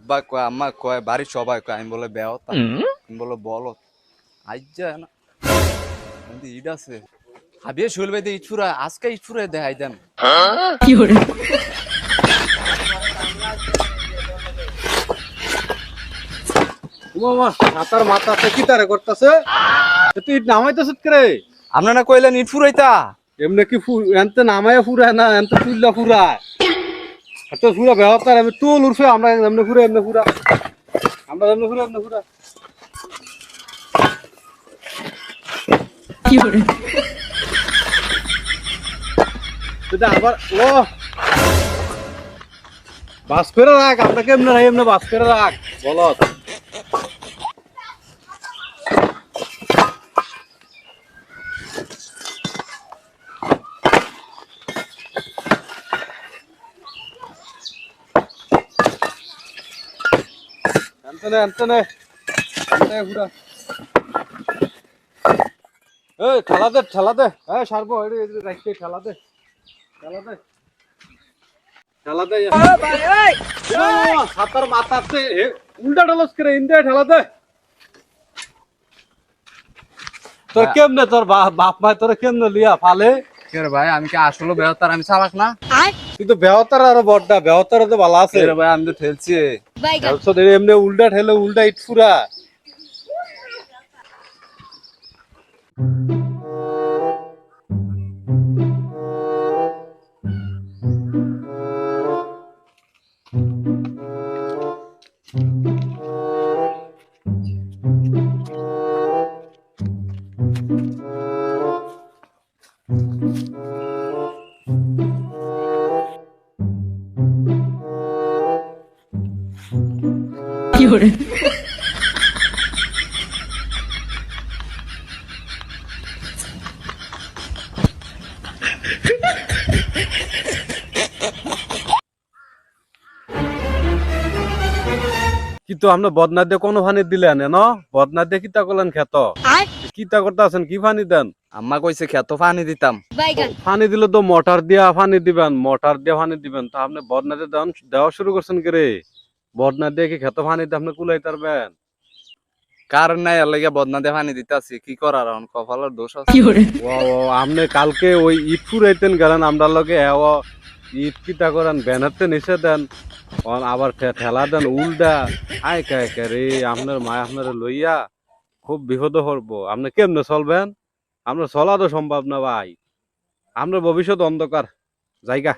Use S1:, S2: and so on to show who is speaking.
S1: আব্বা কয় আম্মা কয় বাড়ির সবাই কয় আমি বলে বেহতা আমি বলে বলো আজ যায় না ঈদ আছে হাবিয়ে শুল ভাই ঈদ ফুরা আজকে ঈদ ফুরা দেখাই দেন
S2: কি hore
S3: মামা হাতার মাথাতে কি তারে করতেছে তুই নামাইতেছ করে
S1: আপনারা না কইলেন ঈদ ফুরাইতা
S3: এমনি কি এনতে নামায় ফুরায় না এনতে তুললা ফুরায় এত ফুরা ব্যবহার আমি তুল উঠছে আমরা এমনি ফুরা আমরা এমনি ফুরা
S2: কি hore
S3: এটা আবার ও বাস করে রাখ আমরা কেমনে রাখ এমনি বাস করে রাখ বলত এন্তনে ঘুরা এই ঠেলা দে সারবো রাখতে ঠেলা দে হাতার মাথাতে উল্টা ঢালস করে ইন্ডিয়া ঠেলা দে তোর কেমনে তোর বাপ মায় তোর কেমনে লিয়া ফালে
S1: কে রে ভাই আমি কি আসলে বেহতার আমি চালাক না
S3: কিন্তু বেহতার আরো বড়টা বেহতার তো ভালো আছে
S1: রে ভাই আমি তো ঠেলছি
S3: এমনি উল্টা ঠেলে উল্টা ইট ফুরা
S2: কি hore
S3: কিন্তু আমরা বদনা দিয়ে কোনো ফানি দিলেন ন বদনা দিয়ে কিতা করলেন খেত কিতা করতে আছেন কি ফানি দেন
S1: আম্মা কইছে খেত পানি দিতাম
S3: ফানি দিলে তো মোটর দিয়া ফানি দিবেন তা আপনি বদনা দিয়ে দেওয়া শুরু করছেন কি রে বদনা দিয়ে কি খেত ফানি দিয়ে আপনি কুলাই তারবেন
S1: কারণ নাই এর লাগে বদনা দিয়ে পানি দিতাছি কি করার এখন কপালের দোষ আছে
S2: কি hore
S3: ও আপনি কালকে ওই ঈদ ফুরাইতেন গেলেন আমরা লগে ঈদ কিতা করেন ব্যানারতে নিচে দেন আবার ঠেলা দেন উল্টা আয় কে রে আপনার মায় আপনার লইয়া খুব বিপদ করবো আপনি কেমনে চলবেন আপনার চলা তো সম্ভব না ভাই আপনার ভবিষ্যৎ অন্ধকার জায়গা